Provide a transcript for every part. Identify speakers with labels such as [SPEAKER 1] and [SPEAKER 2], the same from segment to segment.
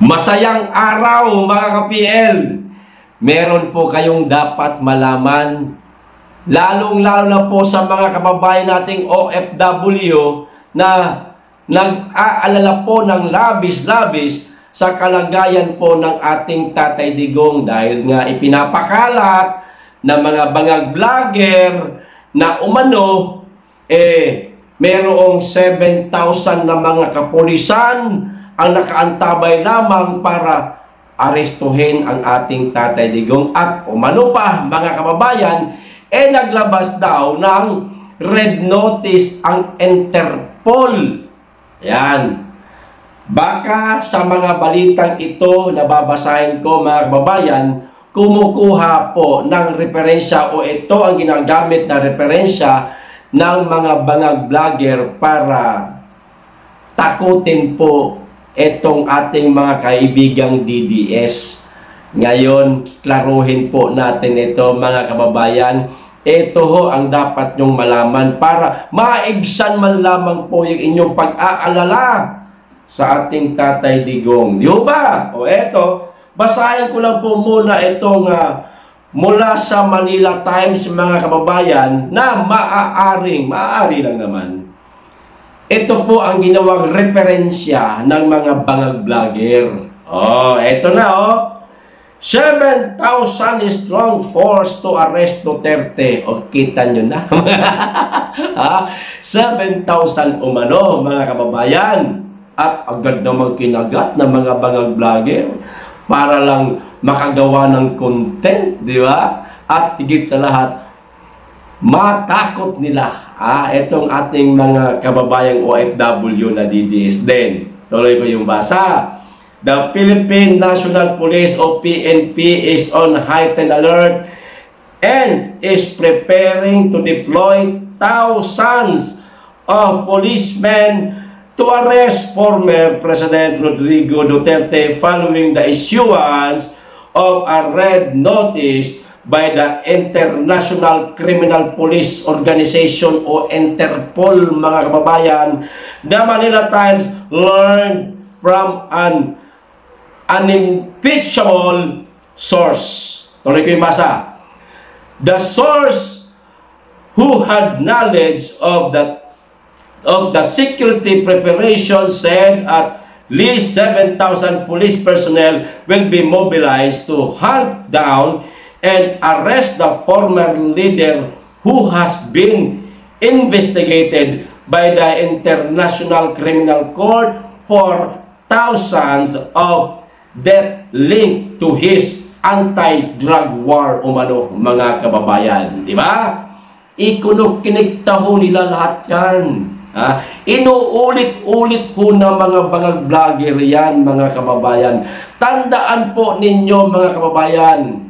[SPEAKER 1] Masayang araw mga ka-PL! Meron po kayong dapat malaman, lalong-lalo na po sa mga kababayan nating OFW na nag-aalala po ng labis-labis sa kalagayan po ng ating Tatay Digong dahil nga ipinapakalat ng mga bangag vlogger na umano merong 7,000 na mga kapulisan ang nakaantabay lamang para arestuhin ang ating Tatay Digong at umano pa mga kababayan naglabas daw ng red notice ang Interpol. Yan. Baka sa mga balitang ito na babasahin ko mga kababayan, kumukuha po ng referensya o ito ang ginagamit na referensya ng mga bangag vlogger para takutin po itong ating mga kaibigang DDS. Ngayon, klaruhin po natin ito mga kababayan. Ito ho ang dapat nyong malaman para maibsan man lamang po yung inyong pag-aalala sa ating Tatay Digong. Di ba? O eto, basahin ko lang po muna itong mula sa Manila Times mga kababayan na maaari lang naman. Ito po ang ginawang referensya ng mga bangag vlogger. Oh, eto na oh. 7,000 strong force to arrest Duterte. O, kita nyo na. 7,000 umano, mga kababayan. At agad naman kinagat ng mga bangag vlogger para lang makagawa ng content, di ba? At higit sa lahat, matakot nila itong ating mga kababayang OFW na DDS din. Tuloy ko yung basa. The Philippine National Police o PNP is on heightened alert and is preparing to deploy thousands of policemen to arrest former President Rodrigo Duterte following the issuance of a red notice by the International Criminal Police Organization o Interpol mga kababayan. The Manila Times learned from an unimpeachable source. Tuloy ko yung basa. The source who had knowledge of the security preparation said at least 7,000 police personnel will be mobilized to hunt down and arrest the former leader who has been investigated by the International Criminal Court for thousands of death linked to his anti-drug war umano mga kababayan. Di ba? Kiniktaho nila lahat yan. Inuulit-ulit po ng mga bangag vlogger yan mga kababayan. Tandaan po ninyo mga kababayan,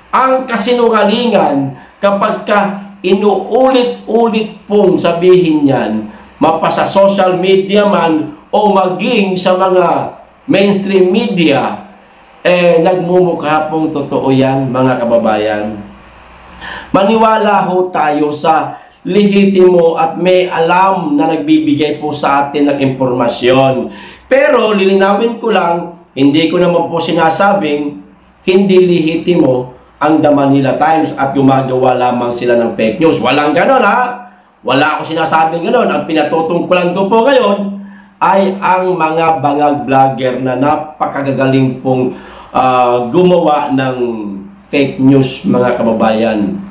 [SPEAKER 1] ang kasinungalingan kapag inuulit-ulit pong sabihin yan, mapasa social media man o maging sa mga mainstream media, nagmumukha pong totoo yan mga kababayan. Maniwala ho tayo sa lehitimo at may alam na nagbibigay po sa atin ng impormasyon. Pero lilinawin ko lang, hindi ko naman po sinasabing hindi lehitimo ang The Manila Times at gumagawa lamang sila ng fake news. Walang ganon Wala ako sinasabing ganon. Ang pinatutungkulan ko po ngayon ay ang mga bangag vlogger na napakagagaling pong gumawa ng fake news mga kababayan.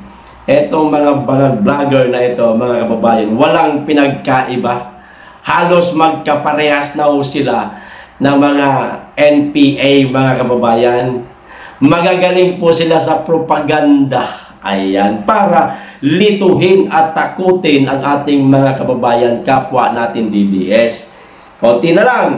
[SPEAKER 1] Etong mga bangag vlogger na ito mga kababayan, walang pinagkaiba. Halos magkaparehas na ho sila ng mga NPA mga kababayan. Magagaling po sila sa propaganda. Ayan, para lituhin at takutin ang ating mga kababayan, kapwa natin DDS. Konti na lang.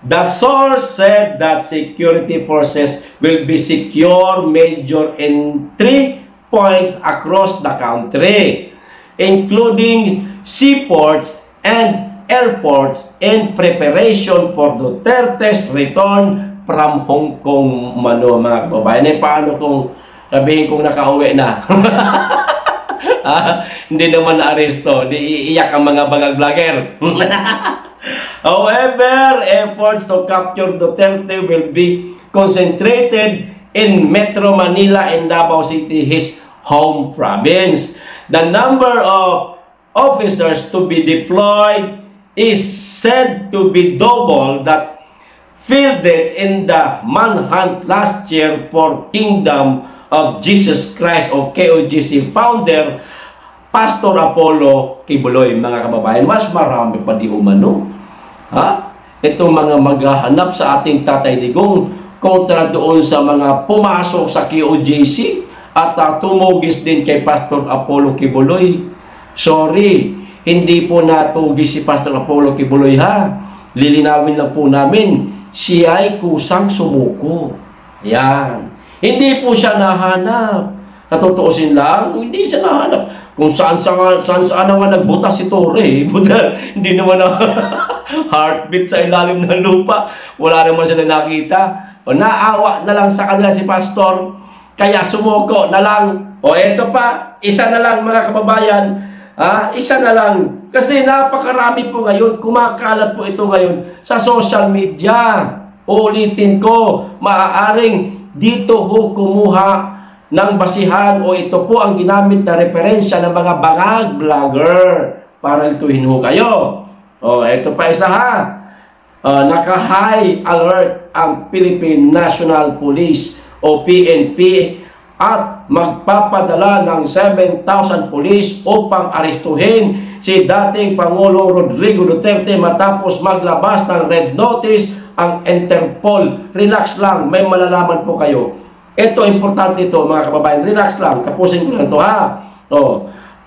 [SPEAKER 1] The source said that security forces will be secure major in 3 points across the country, including seaports and airports in preparation for Duterte's return from Hong Kong mga kababayan. Paano kung sabihin kong nakauwi na? Hindi naman na-aresto. Di iiyak ang mga bangag vlogger. However, efforts to capture Duterte will be concentrated in Metro Manila and Davao City, his home province. The number of officers to be deployed is said to be double that fielded in the manhunt last year for Kingdom of Jesus Christ of KOJC founder Pastor Apollo Kibuloy. Mga kababayan, mas marami pa di umano. Ha? Itong mga maghahanap sa ating Tatay Digong kontra doon sa mga pumasok sa KOJC at tumugis din kay Pastor Apollo Kibuloy. Sorry, hindi po natugis si Pastor Apollo Kibuloy, ha. Lilinawin lang po namin, siya ay kusang sumuko. Yan. Hindi po siya nahanap. Natutuusin lang, hindi siya nahanap. Kung saan naman nagbutas si Torre. Hindi naman na heartbeat sa ilalim ng lupa. Wala naman siya na nakita. O naawa na lang sa kanila si Pastor. Kaya sumuko na lang. O eto pa, isa na lang mga kababayan. Isa na lang. Kasi napakarami po ngayon. Kumakalat po ito ngayon sa social media. Ulitin ko, maaaring dito ho kumuha ng basihan o ito po ang ginamit na referensya ng mga bangag vlogger para lituhin ho kayo. O, ito pa isa ha. Naka-high alert ang Philippine National Police o PNP at magpapadala ng 7,000 police upang arestuhin si dating Pangulong Rodrigo Duterte matapos maglabas ng red notice ang Interpol. Relax lang, may malalaman po kayo. Ito, importante ito mga kababayan. Relax lang, tapusin ko lang ito ha.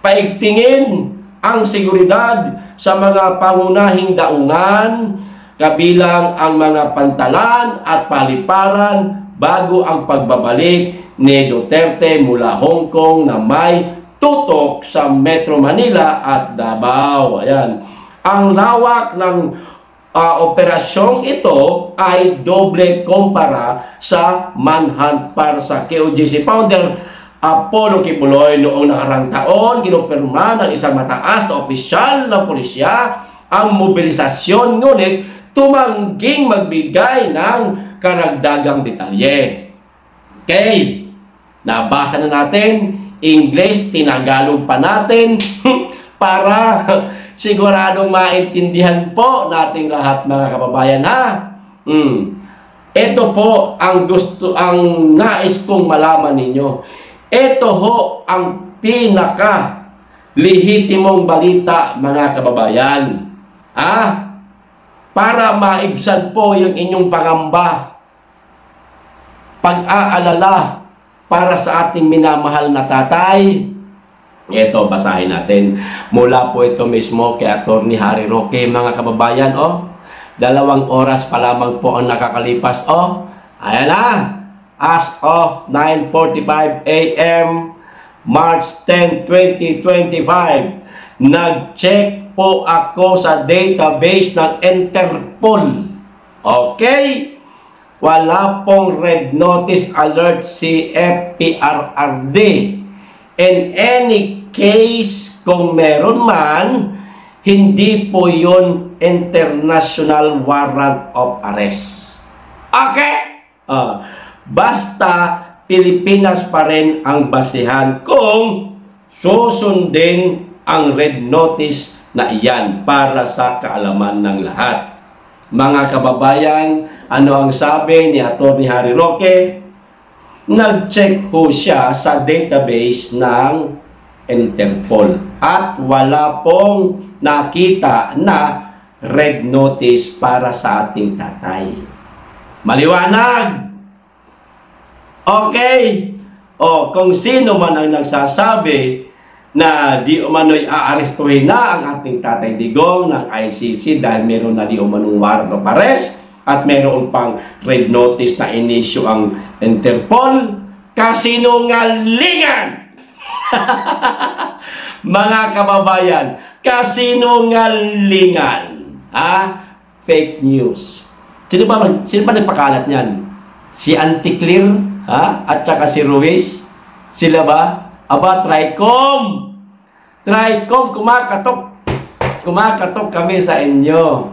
[SPEAKER 1] Paigtingin ang seguridad sa mga pangunahing daungan, kabilang ang mga pantalan at paliparan bago ang pagbabalik ni Duterte mula Hong Kong na may tutok sa Metro Manila at Davao. Ayan. Ang lawak ng operasyong ito ay doble kumpara sa manhunt para sa KOJC founder Apollo Kibuloy. Noong nakarang taon, kinumpirma ng isang mataas na opisyal ng pulisya ang mobilisasyon, ngunit tumangging magbigay ng karagdagang detalye. Okay, nabasa na natin, English, tinagalog pa natin para siguradong maintindihan po nating lahat mga kababayan ha. Ito po ang nais kong malaman ninyo. Ito ho ang pinaka lehitimong balita mga kababayan. Para maibsan po yung inyong pangamba, pag-aalala para sa ating minamahal na tatay. Ito, basahin natin. Mula po ito mismo kay Atty. Harry Roque, mga kababayan. 2 oras pa lamang po ang nakakalipas. Ayan na. As of 9:45 a.m. March 10, 2025, nag-check po ako sa database ng Interpol. Okay? Wala pong red notice alert si FPRRD. In any case, kung meron man, hindi po yun international warrant of arrest. Okay? Basta Pilipinas pa rin ang basihan kung susundin ang red notice na iyan para sa kaalaman ng lahat. Mga kababayan, ano ang sabi ni Atty. Harry Roque? Nag-check ho siya sa database ng Interpol at wala pong nakita na red notice para sa ating tatay. Maliwanag! Okay? Kung sino man ang nagsasabi na di umano'y aarestuhin na ang ating Tatay Digong ng ICC dahil meron na di umanong warrant of arrest at meron pang red notice na inisyu ang Interpol, kasinungalingan! Mga kababayan, kasinungalingan. Fake news. Sino ba nagpakalat niyan? Si Auntie Clear, at saka si Ruiz? Sila ba Aba, Tricom! Tricom, kumakatok kami sa inyo.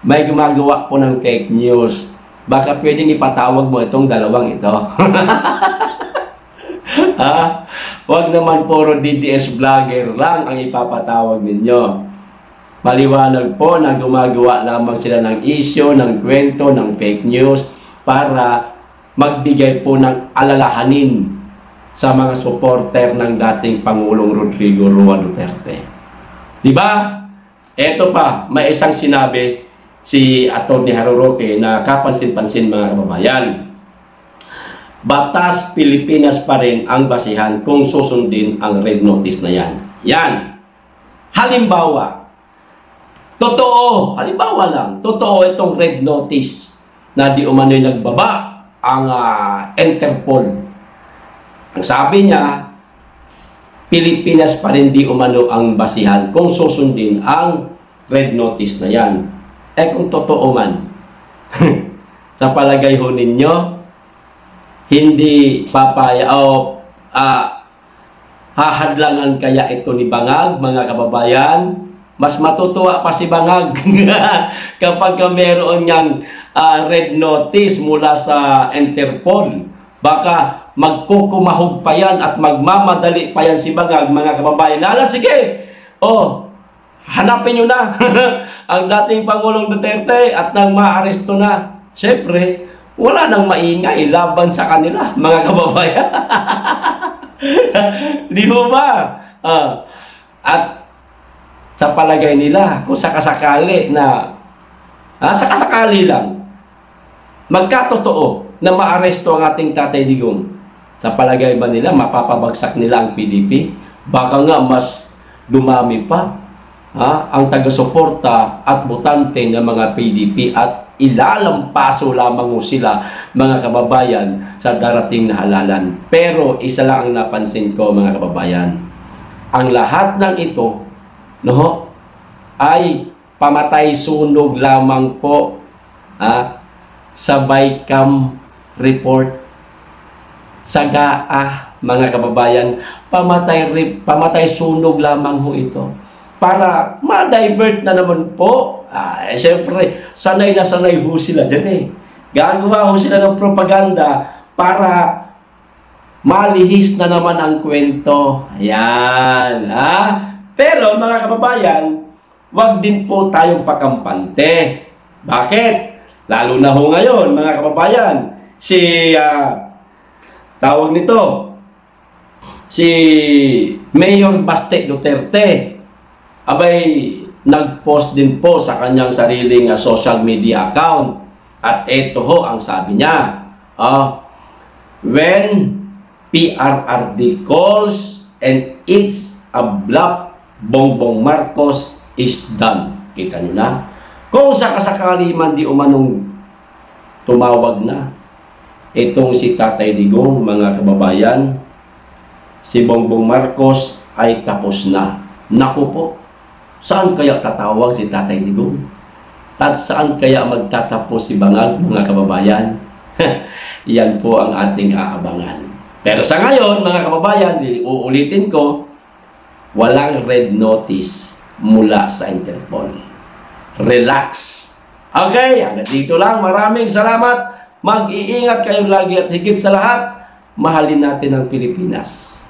[SPEAKER 1] May gumagawa po ng fake news. Baka pwedeng ipatawag mo itong dalawang ito. Ha? Huwag naman puro DDS vlogger lang ang ipapatawag ninyo. Maliwanag po na gumagawa lamang sila ng issue, ng kwento, ng fake news para magbigay po ng alalahanin sa mga supporter ng dating Pangulong Rodrigo Roa Duterte. Diba? Eto pa, may isang sinabi si Atty. Harry Roque na kapansin-pansin mga kababayan. Batas Pilipinas pa rin ang basihan kung susundin ang red notice na yan. Yan. Halimbawa, halimbawa lang, totoo itong red notice na di umano'y nagbaba ang Interpol. Ang sabi niya, Pilipinas pa rin di umano ang basihan kung susundin ang red notice na yan. Kung totoo man, sa palagay ho ninyo, hindi papaya o hahadlangan kaya ito ni Bangag, mga kababayan? Mas matutuwa pa si Bangag kapag meron niyang red notice mula sa Interpol. Baka magkukumahog pa yan at magmamadali pa yan si Bangag, mga kababayan. Sige! Hanapin nyo na ang dating Pangulong Duterte at nang maaresto na. Siyempre, wala nang maingay laban sa kanila, mga kababayan. Di mo ba? At sa palagay nila, kung sakasakali na, sakasakali lang, magkatotoo na maaresto ang ating Tatay Digong, sa palagay ba nila, mapapabagsak nila ang PDP? Baka nga mas dumami pa ang taga-suporta at botante ng mga PDP at ilalampaso lamang sila, mga kababayan, sa darating na halalan. Pero isa lang ang napansin ko, mga kababayan. Ang lahat ng ito, ay pamatay sunog lamang po sa BICAM report. Sa GAA, mga kababayan, pamatay sunog lamang ho ito. Para ma-divert na naman po. Siyempre, sanay na sanay ho sila dyan Gagawa ho sila ng propaganda para malihis na naman ang kwento. Ayan. Pero, mga kababayan, wag din po tayong pakampante. Bakit? Lalo na ho ngayon, mga kababayan, tawag nito, si Mayor Baste Duterte, nag-post din po sa kanyang sariling social media account. At ito ho ang sabi niya. When PRRD calls and it's a bluff, Bongbong Marcos is done. Kita nyo na? Kung sakasakali man di umanong tumawag na itong si Tatay Digong, mga kababayan, si Bongbong Marcos ay tapos na. Naku po, saan kaya tatawag si Tatay Digong? At saan kaya magtatapos si Bangag, mga kababayan? Yan po ang ating aabangan. Pero sa ngayon, mga kababayan, uulitin ko, walang red notice mula sa Interpol. Relax. Okay, hanggang dito lang. Maraming salamat. Mag-iingat kayong lagi at higit sa lahat, mahalin natin ang Pilipinas.